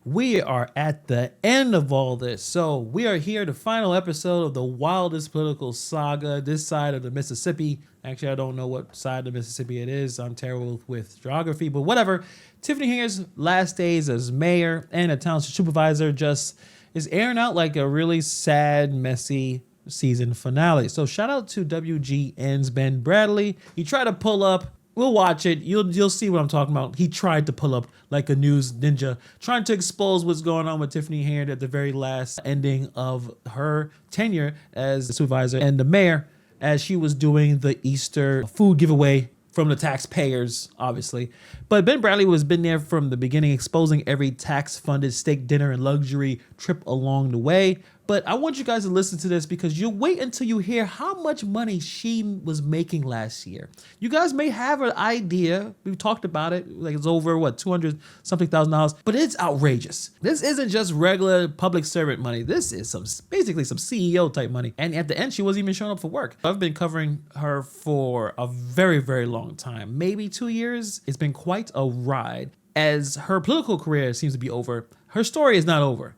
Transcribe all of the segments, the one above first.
We are at the end of all this. So we are here, the final episode of the wildest political saga this side of the Mississippi. Actually, I don't know what side of the Mississippi it is. I'm terrible with geography, but whatever. Tiffany Henyard's last days as mayor and a township supervisor just is airing out like a really sad, messy season finale. So shout out to WGN's Ben Bradley. He tried to pull up. We'll watch it. You'll see what I'm talking about. He tried to pull up like a news ninja, trying to expose what's going on with Tiffany Henyard at the very last ending of her tenure as the supervisor and the mayor, as she was doing the Easter food giveaway from the taxpayers, obviously. But Ben Bradley has been there from the beginning, exposing every tax-funded steak dinner and luxury trip along the way. But I want you guys to listen to this because you'll wait until you hear how much money she was making last year. You guys may have an idea. We've talked about it. Like it's over, what, $200-something thousand. But it's outrageous. This isn't just regular public servant money. This is basically some CEO type money. And at the end, she wasn't even showing up for work. I've been covering her for a very, very long time. Maybe 2 years. It's been quite a ride. As her political career seems to be over, her story is not over.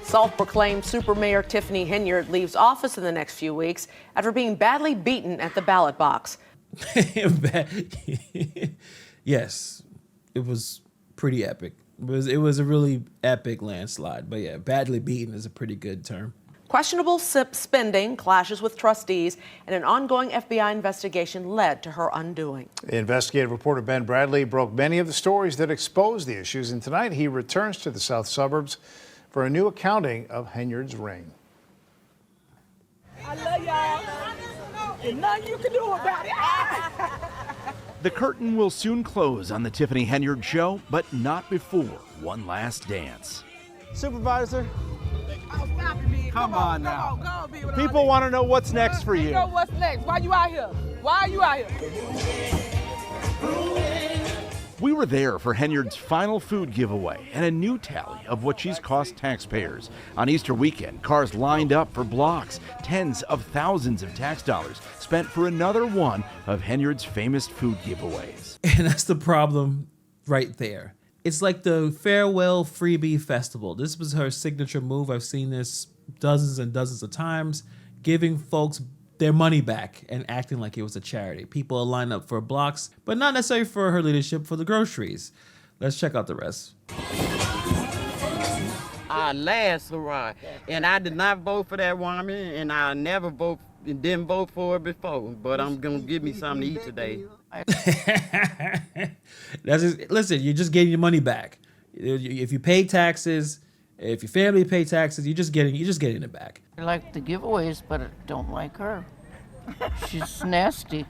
Self-proclaimed super mayor Tiffany Henyard leaves office in the next few weeks after being badly beaten at the ballot box. Yes, it was pretty epic. It was a really epic landslide. But yeah, badly beaten is a pretty good term. Questionable spending, clashes with trustees, and an ongoing FBI investigation led to her undoing. Investigative reporter Ben Bradley broke many of the stories that exposed the issues, and tonight he returns to the south suburbs for a new accounting of Henyard's reign. I love y'all. There's nothing you can do about it. The curtain will soon close on the Tiffany Henyard show, but not before one last dance. Supervisor, Come on now. Go on, be with people all want to know what's next for this. you. Know what's next? Why you out here? Why are you out here? We were there for Henyard's final food giveaway and a new tally of what she's cost taxpayers. On Easter weekend, cars lined up for blocks. Tens of thousands of tax dollars spent for another one of Henyard's famous food giveaways. And that's the problem right there. It's like the farewell freebie festival. This was her signature move. I've seen this dozens and dozens of times, giving folks their money back and acting like it was a charity. People are lined up for blocks, but not necessarily for her leadership, for the groceries. Let's check out the rest. Our last hurrah, and I did not vote for that woman, and I never didn't vote for her before, but I'm gonna give me something to eat today. Listen, you're just getting your money back. If you pay taxes, if your family pay taxes, you're just getting it back. I like the giveaways, but I don't like her. She's nasty.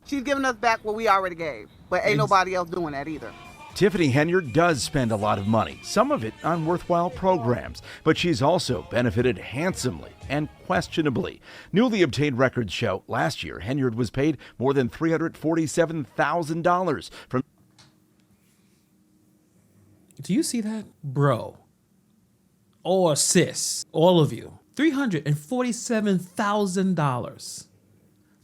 She's giving us back what we already gave, but ain't nobody else doing that either. Tiffany Henyard does spend a lot of money, some of it on worthwhile programs, but she's also benefited handsomely and questionably. Newly obtained records show last year Henyard was paid more than $347,000 from... Do you see that? Bro. Or sis, all of you. $347,000.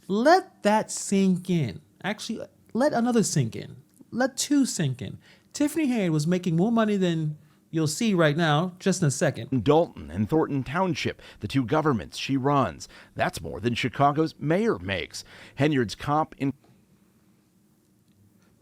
Let that sink in. Actually, let another sink in. Let two sink in. Tiffany Henyard was making more money than you'll see right now, just in a second. Dalton and Thornton Township, the two governments she runs. That's more than Chicago's mayor makes. Henyard's comp in...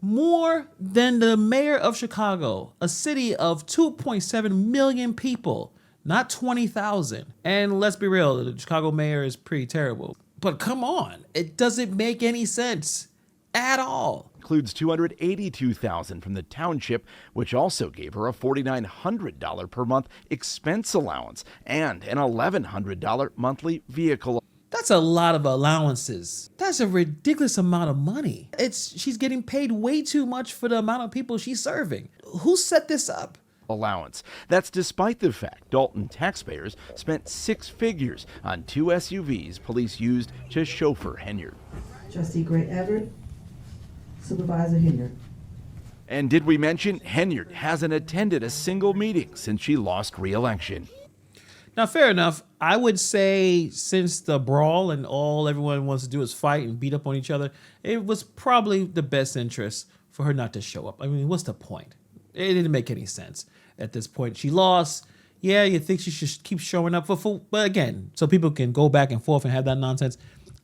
More than the mayor of Chicago, a city of 2.7 million people. Not 20,000. And let's be real, the Chicago mayor is pretty terrible. But come on, it doesn't make any sense at all. Includes $282,000 from the township, which also gave her a $4,900 per month expense allowance and an $1,100 monthly vehicle. That's a lot of allowances. That's a ridiculous amount of money. She's getting paid way too much for the amount of people she's serving. Who set this up? Allowance. That's despite the fact Dalton taxpayers spent six figures on two SUVs police used to chauffeur Henyard. Trustee Gray Everett, Supervisor Henyard. And did we mention Henyard hasn't attended a single meeting since she lost re-election? Now, fair enough. I would say since the brawl and all everyone wants to do is fight and beat up on each other, it was probably the best interest for her not to show up. I mean, what's the point? It didn't make any sense at this point. She lost. Yeah, you think she should keep showing up but again, so people can go back and forth and have that nonsense.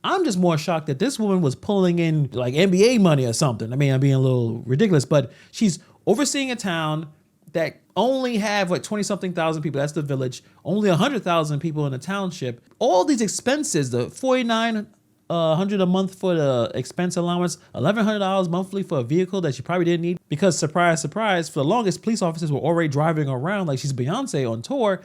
I'm just more shocked that this woman was pulling in like NBA money or something. I mean, I'm being a little ridiculous, but she's overseeing a town that only have 20-something thousand people. That's the village. Only 100,000 people in the township. All these expenses, the $4,900 a month for the expense allowance, $1,100 monthly for a vehicle that she probably didn't need. Because surprise, surprise, for the longest, police officers were already driving around like she's Beyonce on tour.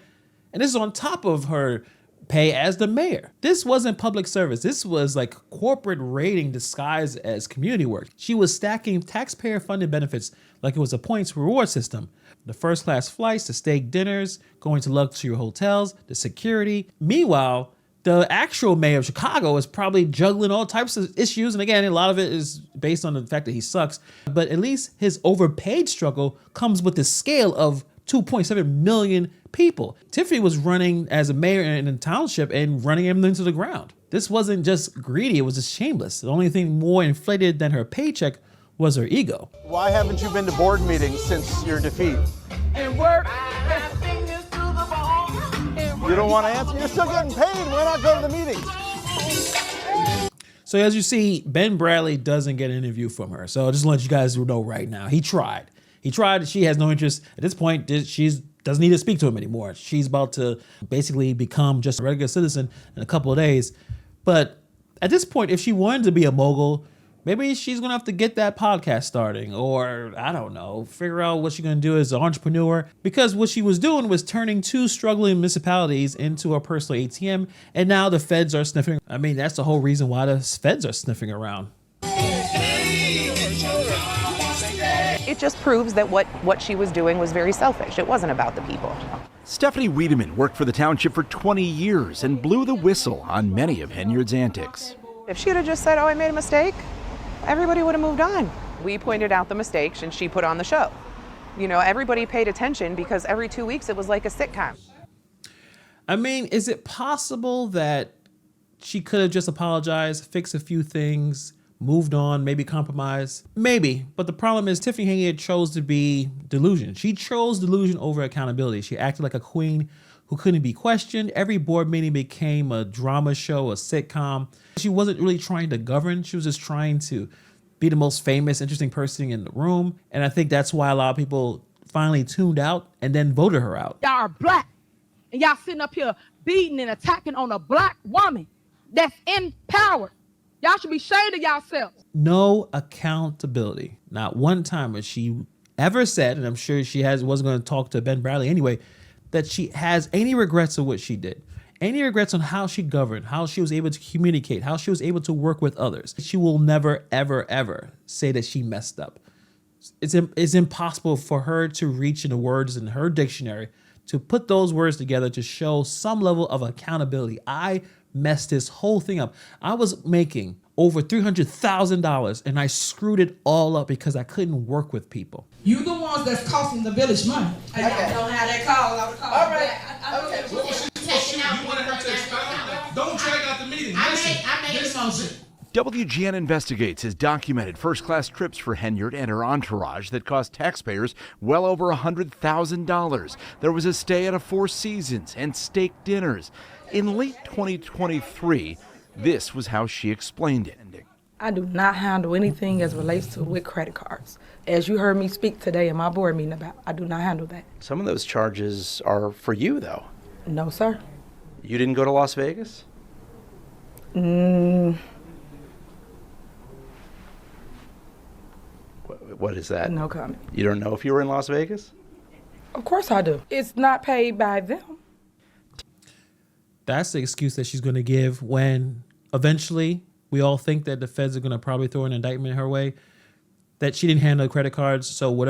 And this is on top of her pay as the mayor. This wasn't public service. This was like corporate raiding disguised as community work. She was stacking taxpayer-funded benefits like it was a points reward system. The first-class flights, the steak dinners, going to luxury hotels, the security. Meanwhile, the actual mayor of Chicago is probably juggling all types of issues. And again, a lot of it is based on the fact that he sucks. But at least his overpaid struggle comes with the scale of 2.7 million people. Tiffany was running as a mayor in a township and running him into the ground. This wasn't just greedy, it was just shameless. The only thing more inflated than her paycheck was her ego. Why haven't you been to board meetings since your defeat? And work. You don't want to answer? You're still getting paid. Why not go to the meetings? So as you see, Ben Bradley doesn't get an interview from her. So just to let you guys know right now, he tried. She has no interest. At this point, she doesn't need to speak to him anymore. She's about to basically become just a regular citizen in a couple of days. But at this point, if she wanted to be a mogul, maybe she's going to have to get that podcast starting, or I don't know, figure out what she's going to do as an entrepreneur, because what she was doing was turning two struggling municipalities into a personal ATM, and now the feds are sniffing. I mean, that's the whole reason why the feds are sniffing around. It just proves that what she was doing was very selfish. It wasn't about the people. Stephanie Wiedemann worked for the township for 20 years and blew the whistle on many of Henyard's antics. If she had just said, oh, I made a mistake, everybody would have moved on. We pointed out the mistakes and she put on the show. You know, everybody paid attention because every 2 weeks it was like a sitcom. I mean, is it possible that she could have just apologized, fixed a few things, moved on, maybe compromised? Maybe, but the problem is Tiffany Henyard chose to be delusion. She chose delusion over accountability. She acted like a queen who couldn't be questioned. Every board meeting became a drama show, a sitcom. She wasn't really trying to govern. She was just trying to be the most famous, interesting person in the room. And I think that's why a lot of people finally tuned out and then voted her out. Y'all are black, and y'all sitting up here beating and attacking on a black woman that's in power. Y'all should be ashamed of yourselves. No accountability. Not one time has she ever said, and I'm sure she wasn't going to talk to Ben Bradley anyway, that she has any regrets of what she did. Any regrets on how she governed, how she was able to communicate, how she was able to work with others. She will never, ever, ever say that she messed up. It's impossible for her to reach in the words in her dictionary to put those words together to show some level of accountability. I messed this whole thing up. I was making over $300,000 and I screwed it all up because I couldn't work with people. You the ones that's costing the village money. Okay. I don't have that call. All right. Okay. You wanted her to expound that? Don't drag out the meeting. I made a motion. WGN Investigates has documented first-class trips for Henyard and her entourage that cost taxpayers well over $100,000. There was a stay at a Four Seasons and steak dinners. In late 2023, this was how she explained it. I do not handle anything as relates to with credit cards. As you heard me speak today in my board meeting about, I do not handle that. Some of those charges are for you, though. No, sir. You didn't go to Las Vegas? What is that? No comment. You don't know if you were in Las Vegas? Of course I do. It's not paid by them. That's the excuse that she's going to give when eventually we all think that the feds are going to probably throw an indictment her way, that she didn't handle credit cards. So what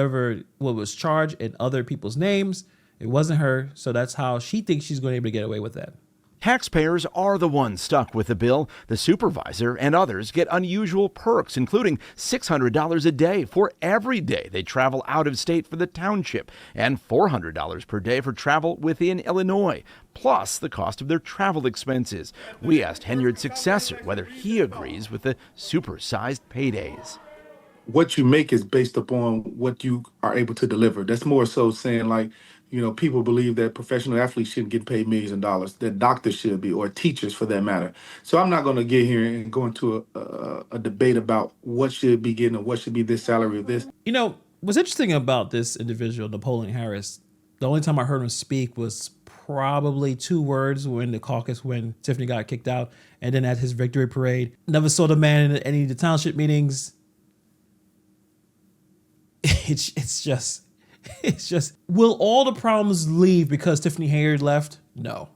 was charged in other people's names, it wasn't her. So that's how she thinks she's going to be able to get away with that. Taxpayers are the ones stuck with the bill. The supervisor and others get unusual perks, including $600 a day for every day they travel out of state for the township, and $400 per day for travel within Illinois, plus the cost of their travel expenses. We asked Henyard's successor whether he agrees with the supersized paydays. what you make is based upon what you are able to deliver. That's more so saying like, people believe that professional athletes shouldn't get paid millions of dollars, that doctors should be, or teachers for that matter. So I'm not going to get here and go into a debate about what should be getting or what should be this salary of this. What's interesting about this individual, Napoleon Harris, the only time I heard him speak was probably 2 words when the caucus, when Tiffany got kicked out, and then at his victory parade. Never saw the man in any of the township meetings. It's just, will all the problems leave because Tiffany Hayard left? No.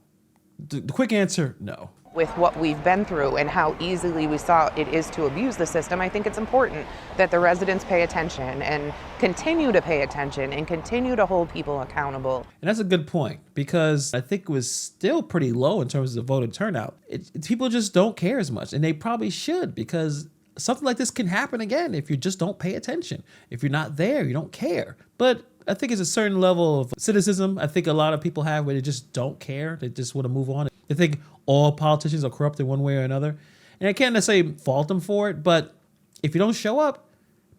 The quick answer, no. With what we've been through and how easily we saw it is to abuse the system, I think it's important that the residents pay attention and continue to pay attention and continue to hold people accountable. And that's a good point, because I think it was still pretty low in terms of the voter turnout. People just don't care as much, and they probably should, because something like this can happen again if you just don't pay attention. If you're not there, you don't care. But I think it's a certain level of cynicism I think a lot of people have where they just don't care. They just want to move on. They think all politicians are corrupt in one way or another. And I can't necessarily fault them for it, but if you don't show up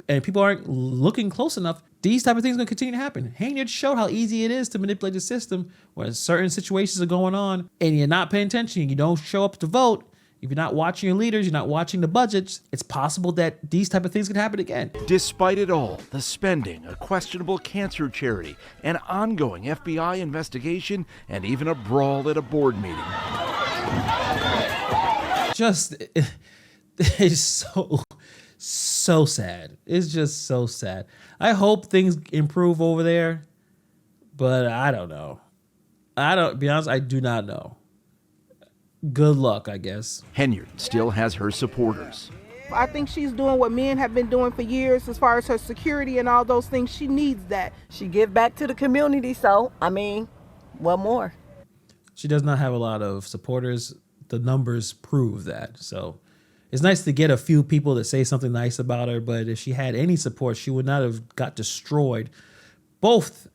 and people aren't looking close enough, these type of things are going to continue to happen. Hayard showed how easy it is to manipulate the system when certain situations are going on and you're not paying attention, you don't show up to vote. If you're not watching your leaders, you're not watching the budgets, it's possible that these type of things could happen again. Despite it all, the spending, a questionable cancer charity, an ongoing FBI investigation, and even a brawl at a board meeting. It's so sad. It's just so sad. I hope things improve over there, but I don't know. Be honest, I do not know. Good luck, I guess. Henyard still has her supporters. I think she's doing what men have been doing for years as far as her security and all those things. She needs that. She give back to the community, so, what more? She does not have a lot of supporters. The numbers prove that. So it's nice to get a few people that say something nice about her, but if she had any support, she would not have got destroyed both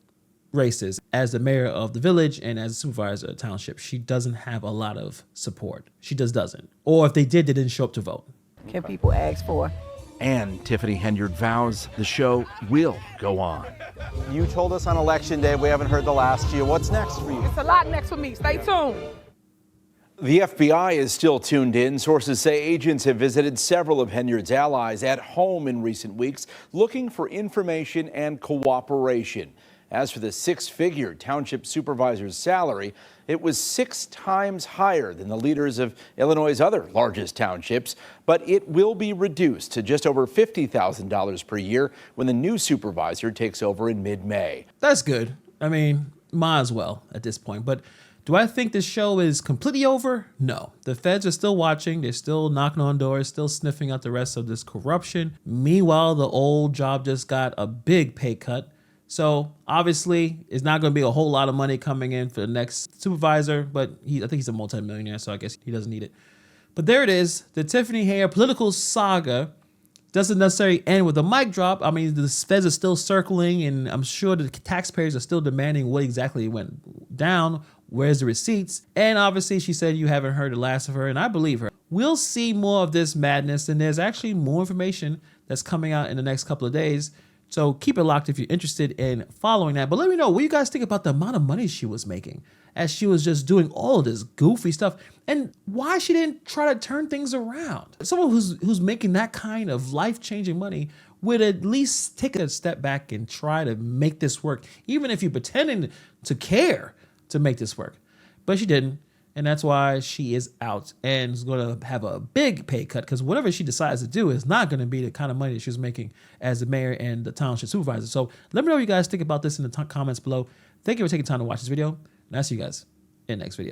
races as the mayor of the village and as a supervisor of the township. She doesn't have a lot of support. She just doesn't. Or if they did, they didn't show up to vote. Can people ask for? And Tiffany Henyard vows the show will go on. You told us on election day we haven't heard the last year. What's next for you? It's a lot next for me. Stay tuned. The FBI is still tuned in. Sources say agents have visited several of Henyard's allies at home in recent weeks, looking for information and cooperation. As for the 6-figure township supervisor's salary, it was 6 times higher than the leaders of Illinois' other largest townships, but it will be reduced to just over $50,000 per year when the new supervisor takes over in mid-May. That's good. Might as well at this point. But do I think this show is completely over? No. The feds are still watching. They're still knocking on doors, still sniffing out the rest of this corruption. Meanwhile, the old job just got a big pay cut. So obviously, it's not going to be a whole lot of money coming in for the next supervisor, but I think he's a multimillionaire, so I guess he doesn't need it. But there it is. The Tiffany Hayard political saga doesn't necessarily end with a mic drop. The feds are still circling, and I'm sure the taxpayers are still demanding what exactly went down. Where's the receipts? And obviously, she said you haven't heard the last of her, and I believe her. We'll see more of this madness, and there's actually more information that's coming out in the next couple of days. So keep it locked if you're interested in following that. But let me know what you guys think about the amount of money she was making as she was just doing all of this goofy stuff, and why she didn't try to turn things around. Someone who's making that kind of life-changing money would at least take a step back and try to make this work, even if you're pretending to care to make this work. But she didn't. And that's why she is out and is going to have a big pay cut, because whatever she decides to do is not going to be the kind of money that she was making as the mayor and the township supervisor. So let me know what you guys think about this in the comments below. Thank you for taking time to watch this video, and I'll see you guys in the next video.